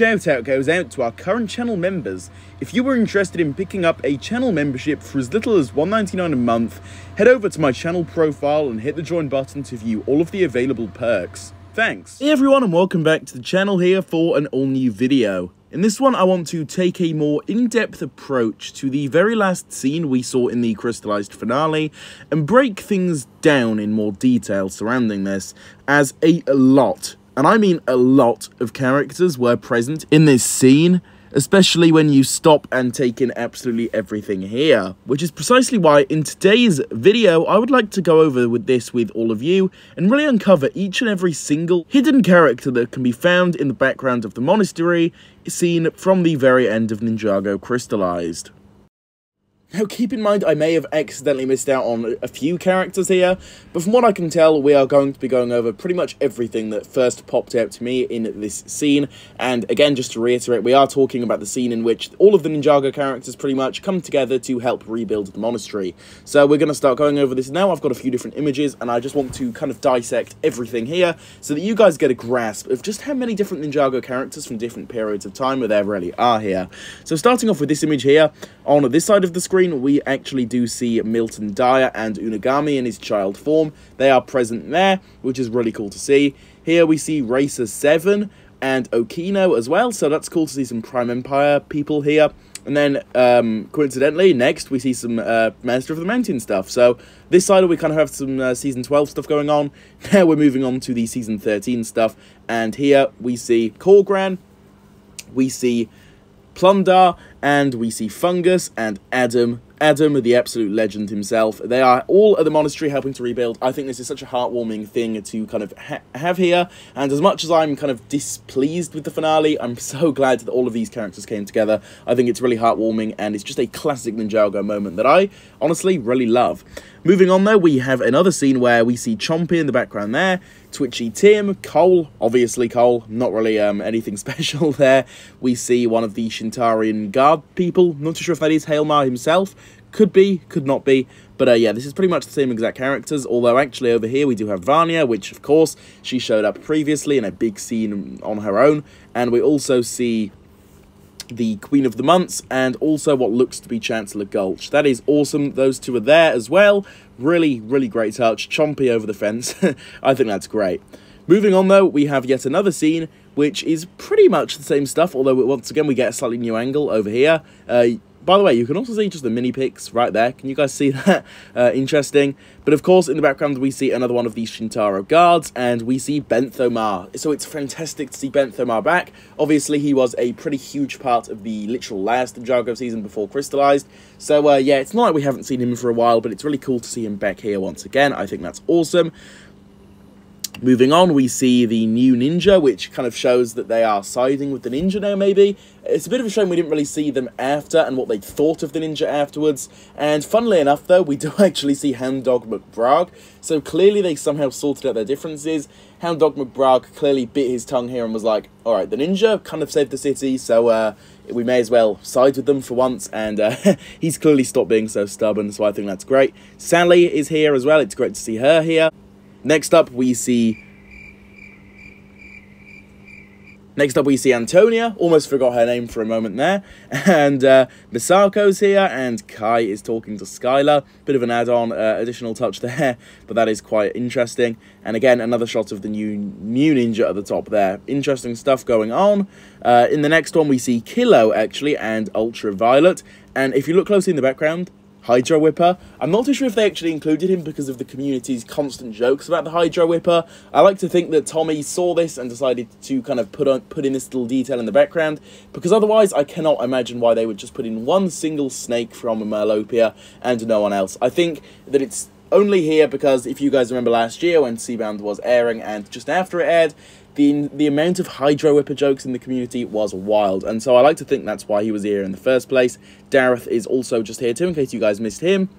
shout out goes out to our current channel members. If you were interested in picking up a channel membership for as little as $1.99 a month, head over to my channel profile and hit the join button to view all of the available perks. Thanks. Hey everyone, and welcome back to the channel here for an all new video. In this one, I want to take a more in-depth approach to the very last scene we saw in the Crystalized finale and break things down in more detail surrounding this, as a lot, and I mean a lot, of characters were present in this scene, especially when you stop and take in absolutely everything here, which is precisely why in today's video I would like to go over this with all of you and really uncover each and every single hidden character that can be found in the background of the Monastery scene from the very end of Ninjago Crystalized. Now, keep in mind, I may have accidentally missed out on a few characters here, but from what I can tell, we are going to be going over pretty much everything that first popped out to me in this scene, and again, just to reiterate, we are talking about the scene in which all of the Ninjago characters pretty much come together to help rebuild the monastery. So we're going to start going over this now. I've got a few different images, and I just want to kind of dissect everything here, so that you guys get a grasp of just how many different Ninjago characters from different periods of time there really are here. So starting off with this image here, on this side of the screen, we actually do see Milton, Dyer, and Unagami in his child form. They are present there, which is really cool to see. Here we see Racer 7 and Okino as well, so that's cool to see some Prime Empire people here. And then, coincidentally, next we see some Master of the Mountain stuff. So this side we kind of have some Season 12 stuff going on. Now we're moving on to the Season 13 stuff. And here we see Korgran, we see Plunder, and we see Fungus and Adam, the absolute legend himself. They are all at the monastery helping to rebuild. I think this is such a heartwarming thing to kind of have here, and as much as I'm kind of displeased with the finale, I'm so glad that all of these characters came together. I think it's really heartwarming, and it's just a classic Ninjago moment that I honestly really love. Moving on though, we have another scene where we see Chompy in the background there, Twitchy Tim, Cole, obviously Cole, not really anything special there. We see one of the Shintarian guard people, not too sure if that is Hailmar himself, could be, could not be, but yeah, this is pretty much the same exact characters, although actually over here we do have Vanya, which of course, she showed up previously in a big scene on her own, and we also see the Queen of the Months, and also what looks to be Chancellor Gulch. That is awesome. Those two are there as well. Really, really great touch. Chompy over the fence. I think that's great. Moving on, though, we have yet another scene, which is pretty much the same stuff, although once again we get a slightly new angle over here. By the way, you can also see just the mini pics right there. Can you guys see that? Interesting. But of course, in the background, we see another one of these Shintaro guards, and we see Benthomar. So it's fantastic to see Benthomar back. Obviously, he was a pretty huge part of the literal last Ninjago season before Crystalized. So yeah, it's not like we haven't seen him for a while, but it's really cool to see him back here once again. I think that's awesome. Moving on, we see the new ninja, which kind of shows that they are siding with the ninja now, maybe. It's a bit of a shame we didn't really see them after and what they thought of the ninja afterwards. And funnily enough, though, we do actually see Hound Dog McBragg. So clearly they somehow sorted out their differences. Hound Dog McBragg clearly bit his tongue here and was like, alright, the ninja kind of saved the city, so we may as well side with them for once. And he's clearly stopped being so stubborn, so I think that's great. Sally is here as well. It's great to see her here. Next up, we see Antonia. Almost forgot her name for a moment there. And Misako's here, and Kai is talking to Skylar. Bit of an add-on, additional touch there, but that is quite interesting. And again, another shot of the new ninja at the top there. Interesting stuff going on. In the next one, we see Kilo, actually, and Ultraviolet. And if you look closely in the background, Hydro Whipper. I'm not too sure if they actually included him because of the community's constant jokes about the Hydro Whipper. I like to think that Tommy saw this and decided to kind of put in this little detail in the background, because otherwise I cannot imagine why they would just put in one single snake from Merlopia and no one else. I think that it's only here because if you guys remember last year when Seabound was airing and just after it aired, the amount of Hydro Whipper jokes in the community was wild, and so I like to think that's why he was here in the first place. Dareth is also just here too, in case you guys missed him.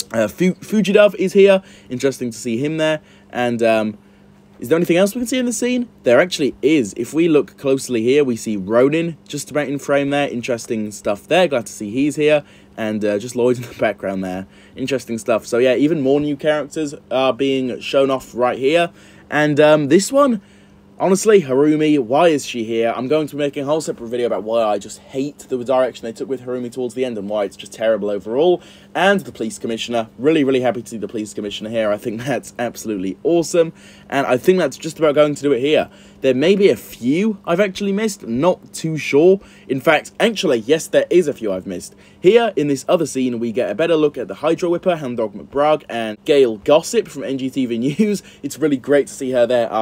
Fujidove is here. Interesting to see him there. And is there anything else we can see in the scene? There actually is. If we look closely here, we see Ronin just about in frame there. Interesting stuff there. Glad to see he's here. And just Lloyd in the background there. Interesting stuff. So yeah, even more new characters are being shown off right here. And this one, Honestly, Harumi, why is she here? I'm going to be making a whole separate video about why I just hate the direction they took with Harumi towards the end and why it's just terrible overall. And the police commissioner, really happy to see the police commissioner here. I think that's absolutely awesome, and I think that's just about going to do it here. There may be a few I've actually missed, not too sure. In fact, actually, yes, there is a few I've missed. Here, in this other scene, we get a better look at the Hydro Whipper, Hound Dog McBrug, and Gail Gossip from NGTV News. It's really great to see her there.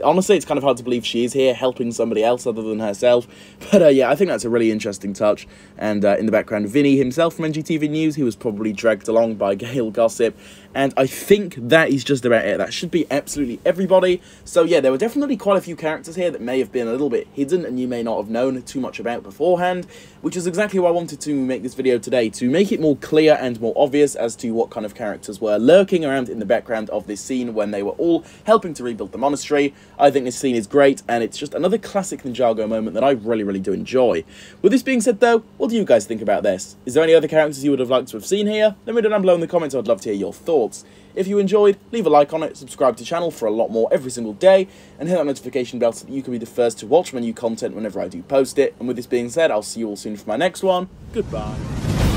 Honestly, it's kind of hard to believe she is here helping somebody else other than herself. But yeah, I think that's a really interesting touch. And in the background, Vinny himself from NGTV News, he was probably dragged along by Gail Gossip. And I think that is just about it. That should be absolutely everybody. So yeah, there were definitely quite a few characters here that may have been a little bit hidden and you may not have known too much about beforehand, which is exactly why I wanted to make this video today, to make it more clear and more obvious as to what kind of characters were lurking around in the background of this scene when they were all helping to rebuild the monastery. I think this scene is great, and it's just another classic Ninjago moment that I really do enjoy. With this being said though, what do you guys think about this? Is there any other characters you would have liked to have seen here? Let me know down below in the comments, I'd love to hear your thoughts. If you enjoyed, leave a like on it, subscribe to the channel for a lot more every single day, and hit that notification bell so that you can be the first to watch my new content whenever I do post it. And with this being said, I'll see you all soon for my next one. Goodbye.